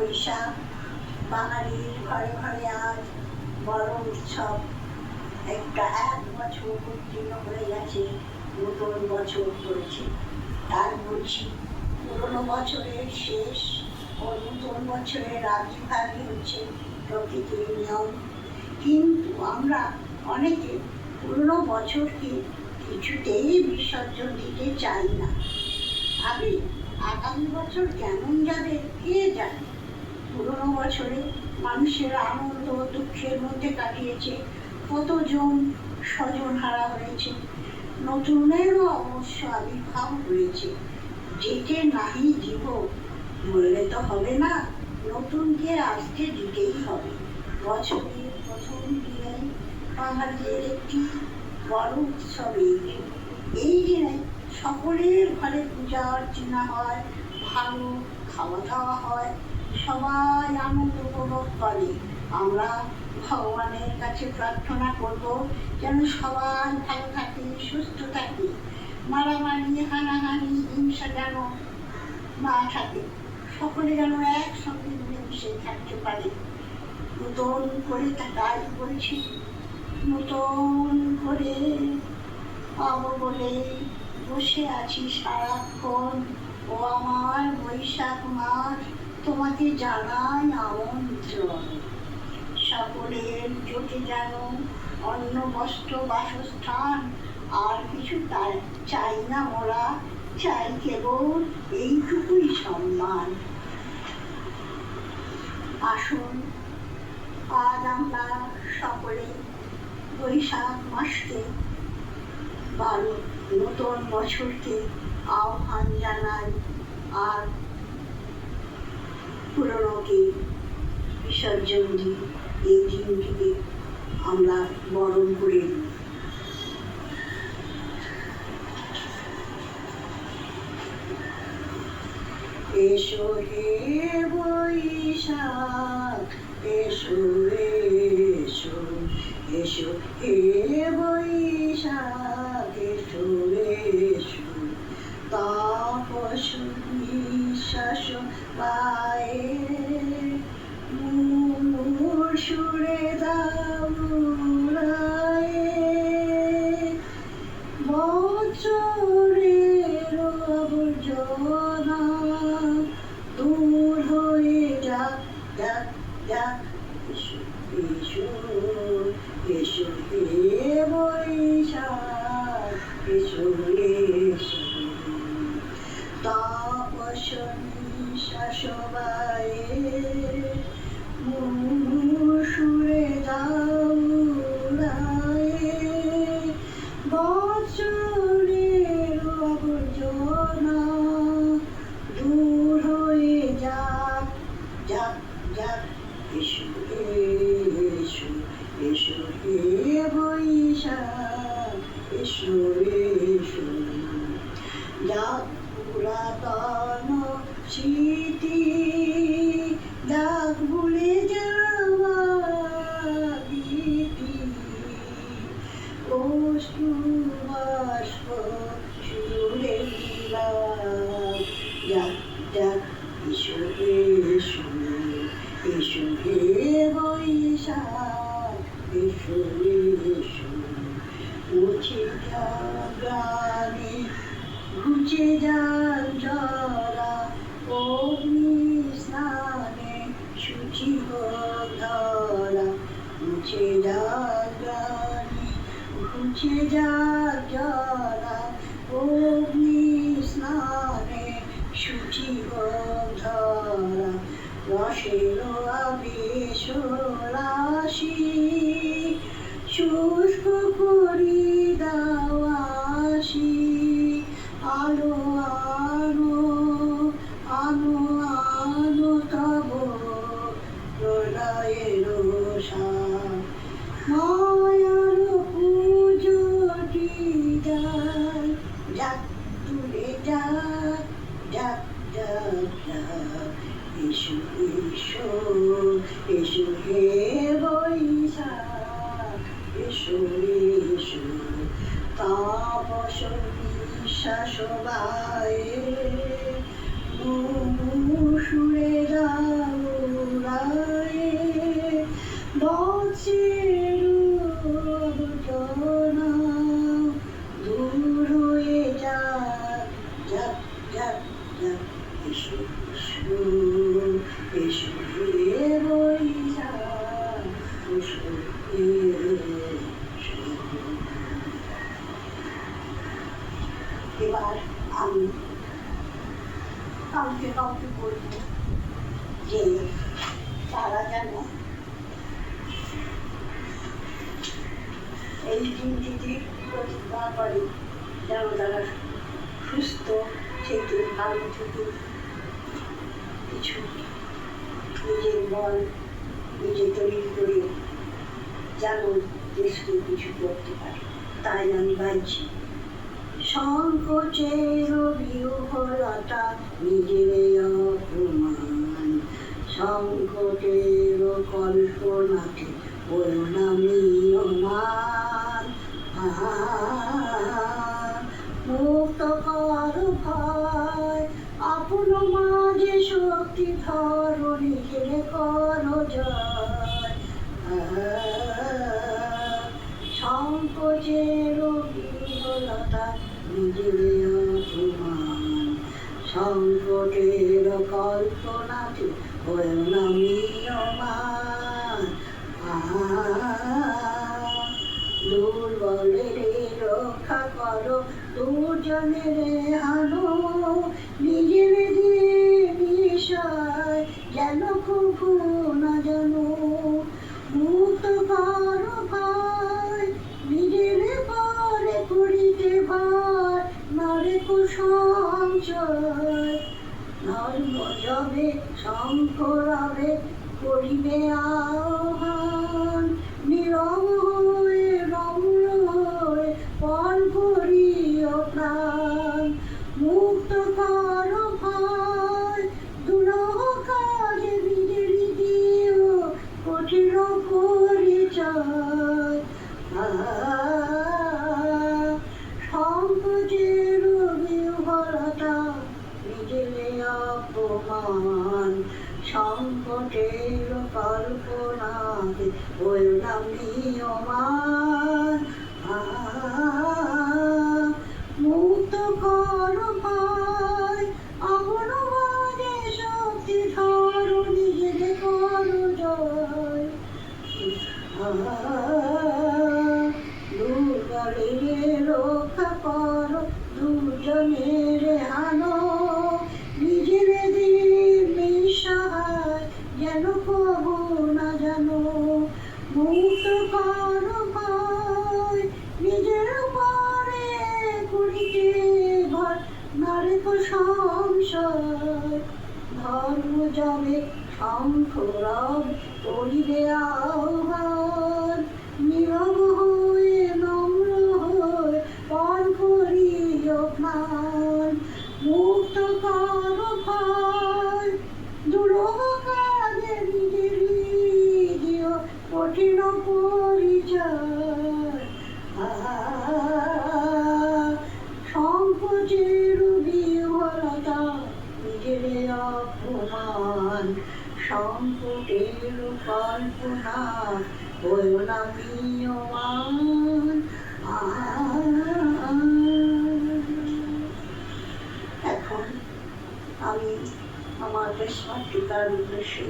বৈশাখ বাঙালির ঘরে ঘরে আজ বড় উৎসব। এক বছর উত্তীর্ণ হয়ে গেছে, নতুন বছর পড়েছে। তার বলছি পুরনো বছরের শেষ ও নতুন বছরের আবির্ভাবই হচ্ছে প্রকৃতির নিয়ম। কিন্তু আমরা অনেকে পুরনো বছরকে কিছুতেই বিসর্জন দিতে চাই না। ভাবি আগামী বছর কেমন যাবে কে জানে। পুরনো বছরে মানুষের আনন্দ দুঃখের মধ্যে কাটিয়েছে, কতজন স্বজন হারা হয়েছে, নতুনেরও অবশ্য আবির্ভাব হয়েছে। যেতে নাহি জীব, মরলে তো হবে না, নতুনকে আসতে দিতেই হবে। বছরের প্রথম দিনে বাঙালিদের একটি বড় উৎসব এই দিনে সকলের ঘরে পূজা অর্চনা হয়, ভালো খাওয়া দাওয়া হয়, সবাই আনন্দ উপভোগ করে। আমরা ভগবানের কাছে প্রার্থনা করব যেন সবাই ভালো থাকে, সুস্থ থাকে, মারামারি হানাহানি হিংসা যেন না থাকে, সকলে যেন একসঙ্গে মিলেমিশে থাকতে পারে। নতুন করে তাই বলছি, নতুন করে পাবো বলে বসে আছি সারাক্ষণ। ও আমার বৈশাখ মাস, তোমাকে জানাই আমন্ত্রণ। সকলের জোটে যেন অন্ন বস্ত্র বাসস্থান, আর কিছু চাই না মোরা, চাই কেবল এইটুকুই সম্মান। আসুন আজ আমরা সকলে বৈশাখ মাসকে বা নতুন বছরকে আহ্বান জানাই, আর পুরনোকে বিসর্জন দিই। এই দিনটিকে আমরা বরণ করে নিই। এসো হে বৈশাখ, এসো এসো, এসো হে বৈশাখ, এসো এসো। তাপস নিঃশ্বাস পায়ে সুরে দাউড়ায়ে, বছরের আবর্জনা দূর হয়ে যাক যাক যাক। এসো এসো, এসো হে বৈশাখ, এসো এসো। তাপস নিঃশ্বাস বায়ে সুরে দাউড়ায়ে, বছরের আবর্জনা দূর হয়ে যাক যাক যাক। এসো এসো, এসো হে বৈশাখ, এসো এসো। যাক পুরাতন স্মৃতি, যাক ভুলে যাওয়া ভীতি, অশ্রু বাষ্প সুরে দিলাম। যাক যাক, এসো এসো, এসো হে বৈশাখ, এসো এসো। মুছে যাক গ্রামে, ঘুচে যাক জরা, অগ্নি স্নানে শুচি হোক ধরা। মুছে যাক গ্রামে, ঘুচে যাক জরা, অগ্নি স্নানে শুচি হোক ধরা। রসের আবেশ রাশি শুষ্ক করি দাওয়াসি, আলো আনো আনো আনো তব প্রলয়ের মায়ার পুজোটি যাক যাক তুলে যাক যাক যাক যাক। এসো এসো, এসো হে বৈশাখ, এসো এসো। তাপস নিঃশ্বাস বায়ে সুরে দাও এই দিনটিতে প্রতিজ্ঞা করে যেন তারা সুস্থ থেকে ভালো থেকে কিছু নিজের বল নিজে তৈরি করে যেন দেশকে কিছু করতে পারে। তাই আমি গাইছি, সংকোচের বিহ্বলতা নিজের অপমান, সংকটের কল্পনাতে বলো না ম্রিয়মাণ। মুক্ত কর ভয়, আপন মাঝে শক্তি ধর, নিজের কর জয়। সংকোচের বিহ্বলতা নিজের অপমান, সংকটের কল্পনাতে হয়েও না ম্রিয়মাণ। দুর্বলের রক্ষা করো, দুর্জনের হানো, নিজের বিষয় যেন কভু না জানো। মুক্ত কর ভয়, নিজের পরে করিতে ভয়, নারে কুসংশয়। ধর্ম যবে শঙ্খ রবে করিবে আহ্বান, নীরব হয়ে নম্র হয়ে পণ করিও প্রাণ। মুক্ত কর ভয়, দুরূহ কাজে নিজের দিও কঠিন পরিচয়। সংকোচের বিহ্বলতা নিজের অপমান, সংকটের কল্পনাতে হয়েও না ম্রিয়মাণ। মুক্ত কর ভয়, আপন মাঝে শক্তি ধর, নিজের কর জয়। দুর্বলের রক্ষা কর, দুর্জনের হানো, নিজের নিঃসহায় যেন কভু না জানো। মুক্ত কর ভয়, নিজের পরে করিতে ভয়, নারে সংশয়। ধর্ম যবে শঙ্খ রবে করিবে আহ্বান, নীরব হয়ে নম্র হয়ে পণ করিও প্রাণ। মুক্ত কর ভয়, দুরূহ কাজে নিজের দিও কঠিন পরিচয়। সংকোচের বিহ্বলতা নিজের অপমান, সংকটের কল্পনা হয়েও না ম্রিয়মাণ। এখন আমি আমার দেশমাতৃকার উদ্দেশ্যে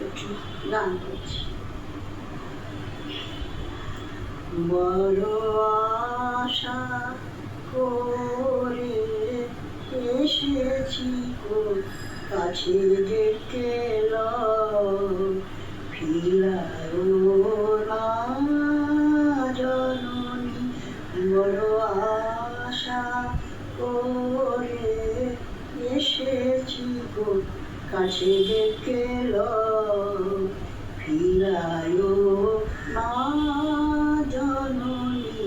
একটি গান করছি। বড় আশা করে এসেছি কাছে যেতে ফিরাও না জননী। বড় আশা করে এসেছি কাছে যেতে ফিরাও না জননী।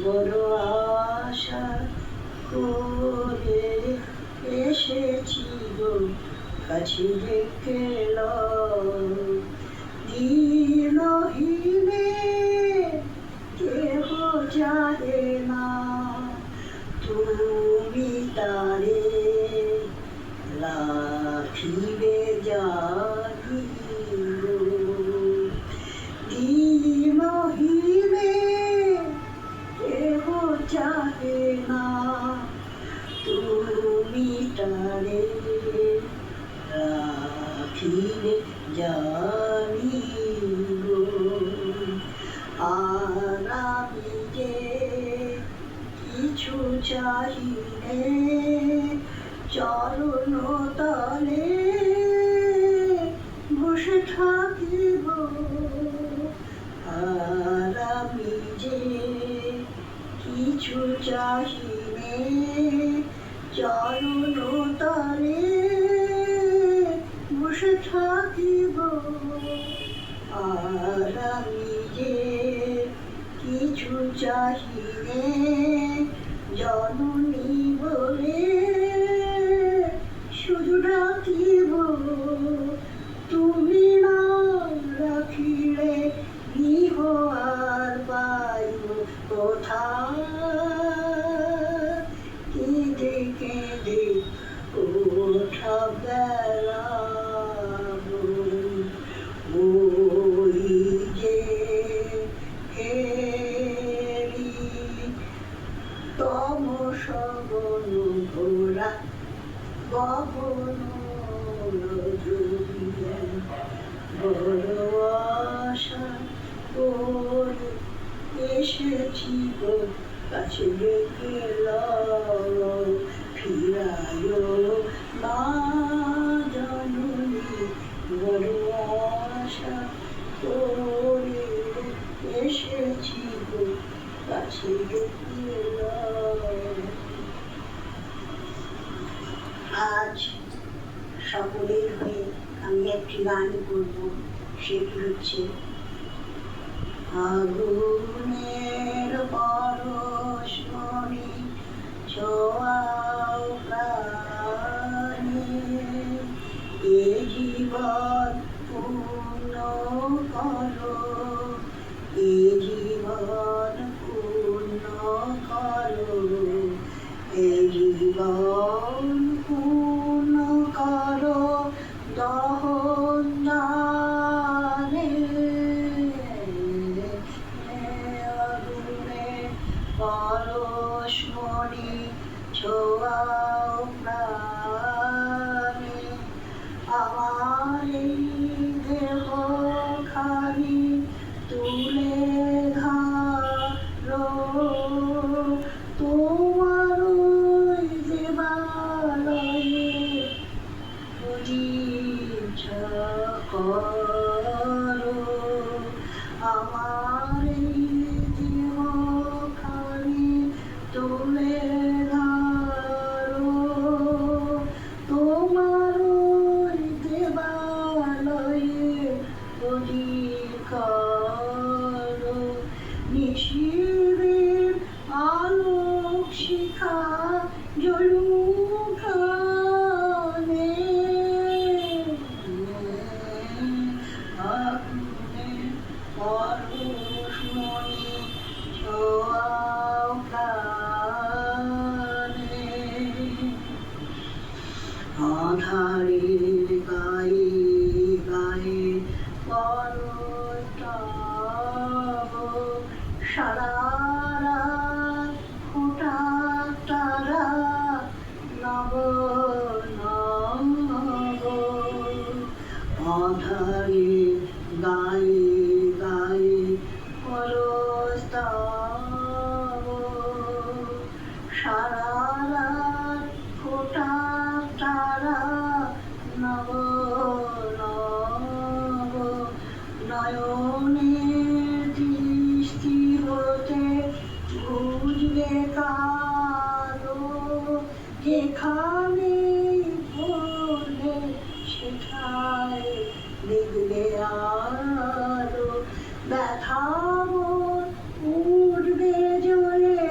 বড় আশা করে এসেছি কাছে যেতে দিনহীনে কেহ চাহে না, তুমি তারে রাখিবে জানি। দিনহীনে কেহ চাহে না, তুমি তারে রাখিবে জানি। আর আমি যে কিছু চাহিনে জননী বলে শুধু ডাকিব তুমি না রাখিলে গৃহ আর পাইব কোথায় কেঁদে কেঁদে ওঠা বেলা ওই যে হেরি তমস বন ঘোরা গগন জুড়িলেন বড় আশা করে এসেছি গো কাছে ডেকে লও ফিরায় না জননী বড় আশা করে এসেছি গো কাছে ডেকে লও। আজ সকলের হয়ে আমি একটি গান করব, সেটি হচ্ছে আগুনের পরশমণি ছোঁয়াও প্রাণে এ জীবন পূর্ণ করো এ জীবন পূর্ণ করো এ জীবন পূর্ণ করো দহন দানে পরশমণি ছোঁয়াও প্রাণে আমার এই দেহ খানি তুলে ধরো তোমার ওই দেবালয়ে প্রতিষ্ঠা করো আমার এই দেহ খানি তুলে ধরো তোমার ওই দেবালয়ে প্রতিষ্ঠা করো নিশিরের আলোক শিখা জলুখানে আগুনে পরশমণি ছোঁয়াও প্রাণে আধারের গায়ে গায়ে পরতাব সারা রাত ফোঁটা তারা নব নব আধারে গায়ে গায়ে পরস্তাব সারা রাত ফোঁটা তারা নব নব নয়নের দৃষ্টি হতে বুঝবে কালো যেখানে পড়বে সেখানে দেখবে আলো ব্যথা উঠবে জোরে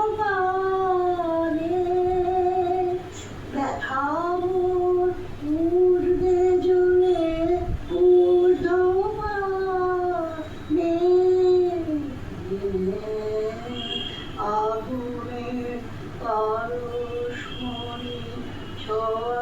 ঊর্ধ্বগানে ব্যথা উঠবে জোরে ঊর্ধ্বগানে আগুনের পরশমণি ছোঁয়া